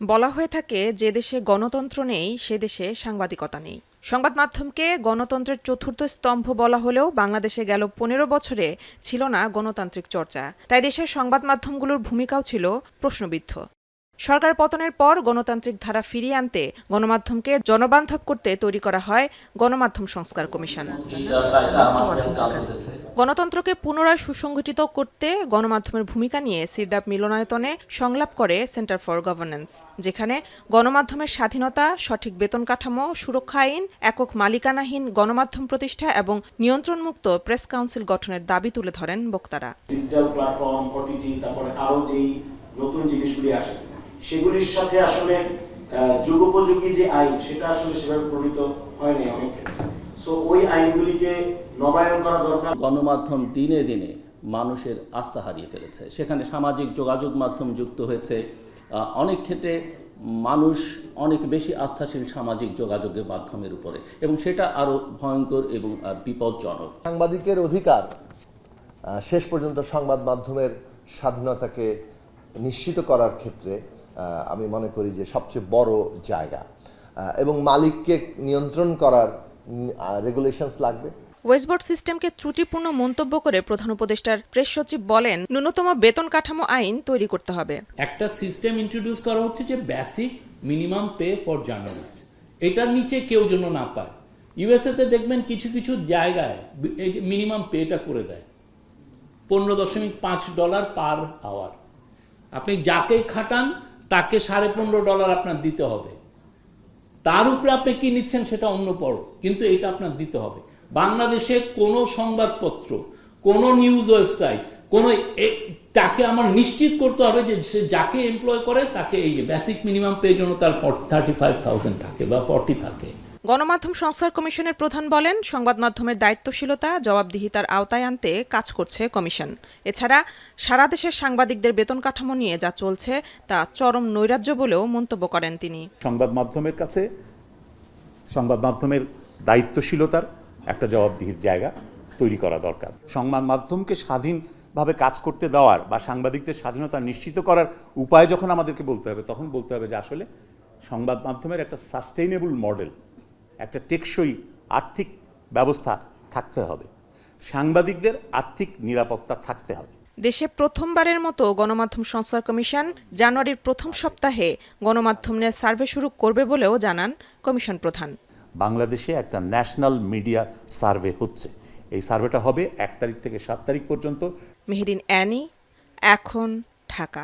বলা হয়ে থাকে যে দেশে গণতন্ত্র নেই সে দেশে সাংবাদিকতা নেই। সংবাদ মাধ্যমকে গণতন্ত্রের চতুর্থ স্তম্ভ বলা হলেও বাংলাদেশে গেল ১৫ বছরে ছিল না গণতান্ত্রিক চর্চা। তাই দেশের সংবাদ মাধ্যমগুলোর ভূমিকাও ছিল প্রশ্নবিদ্ধ। সরকার পতনের পর গণতান্ত্রিক ধারা ফিরিয়ে আনতে গণমাধ্যমকে জনবান্ধব করতে তৈরি করা হয় গণমাধ্যম সংস্কার কমিশন। গণতন্ত্রকে পুনরায় সুসংগঠিত করতে গণমাধ্যমের ভূমিকা নিয়ে সিরডাপ মিলনায়তনে সংলাপ করে সেন্টার ফর গভর্নেন্স, যেখানে গণমাধ্যমের স্বাধীনতা, সঠিক বেতন কাঠামো, সুরক্ষা আইন, একক মালিকানাহীন গণমাধ্যম প্রতিষ্ঠা এবং নিয়ন্ত্রণমুক্ত প্রেস কাউন্সিল গঠনের দাবি তুলে ধরেন বক্তারা। ডিজিটাল প্ল্যাটফর্ম, ওটিটি, তারপরে আরো যেই নতুন জিনিসগুলি আসছে সেগুলির সাথে আসলে যুগোপযোগী যে আইন সেটা আসলে সেভাবে প্রণীত হয় নাই অনেক ক্ষেত্রে। সো ওই আইনগুলিকে নবায়ন করা দরকার। গণমাধ্যম দিনে দিনে মানুষের আস্থা হারিয়ে ফেলেছে, সেখানে সামাজিক যোগাযোগ মাধ্যম যুক্ত হয়েছে। অনেক ক্ষেত্রে মানুষ অনেক বেশি আস্থাশীল সামাজিক যোগাযোগের মাধ্যমের উপরে, এবং সেটা আরো ভয়ঙ্কর এবং বিপজ্জনক। সাংবাদিকের অধিকার শেষ পর্যন্ত সংবাদ মাধ্যমের স্বাধীনতাকে নিশ্চিত করার ক্ষেত্রে আমি মনে করি যে সবচেয়ে বড় জায়গা, এবং মালিককে নিয়ন্ত্রণ করার রেগুলেশনস লাগবে। ওয়েস্টবোর্ড সিস্টেমকে ত্রুটিপূর্ণ মন্তব্য করে প্রধান উপদেষ্টার প্রেস সচিব বলেন, ন্যূনতম বেতন কাঠামো আইন তৈরি করতে হবে। একটা সিস্টেম ইন্ট্রোডিউস করা হচ্ছে যে basic minimum pay for journalist, এটার নিচে কেউ যেন না পায়। ইউএসএ তে দেখবেন কিছু কিছু জায়গায় মিনিমাম পেটা করে দেয় $15.5 পার আওয়ার। আপনি যাকে খাটান তাকে $15.5 আপনার দিতে হবে। তার উপরে আপনি কি নিচ্ছেন সেটা অন্য পর, কিন্তু এটা আপনার দিতে হবে। বাংলাদেশে কোনো সংবাদপত্র, কোনো নিউজ ওয়েবসাইট, কোনো তাকে আমার নিশ্চিত করতে হবে যে সে যাকে এমপ্লয় করে তাকে এই বেসিক মিনিমাম পে জন্য তার 35,000 থাকে বা 40 থাকে। গণমাধ্যম সংস্কার কমিশনের প্রধান বলেন, সংবাদ মাধ্যমের দায়িত্বশীলতা, জবাবদিহিতার আওতায় আনতে কাজ করছে কমিশন। এছাড়া সারা দেশের সাংবাদিকদের বেতন কাঠামো নিয়ে যা চলছে তা চরম নৈরাজ্য বলেও মন্তব্য করেন তিনি। সংবাদ মাধ্যমের কাছে সংবাদ মাধ্যমের দায়িত্বশীলতার একটা জবাবদিহির জায়গা তৈরি করা দরকার। সংবাদ মাধ্যমকে স্বাধীনভাবে কাজ করতে দেওয়ার বা সাংবাদিকদের স্বাধীনতা নিশ্চিত করার উপায় যখন আমাদেরকে বলতে হবে, তখন বলতে হবে যে আসলে সংবাদ মাধ্যমের একটা সাস্টেইনেবল মডেল, একটা টেকসই আর্থিক ব্যবস্থা থাকতে হবে, সাংবাদিকদের আর্থিক নিরাপত্তা থাকতে হবে। দেশে প্রথমবারের মতো গণমাধ্যম সংস্কার কমিশন জানুয়ারির প্রথম সপ্তাহে গণমাধ্যম নিয়ে সার্ভে শুরু করবে বলেও জানান কমিশন প্রধান। বাংলাদেশে একটা ন্যাশনাল মিডিয়া সার্ভে হচ্ছে। এই সার্ভেটা হবে 1 তারিখ থেকে 7 তারিখ পর্যন্ত। মেহেরিন অ্যানি, এখন, ঢাকা।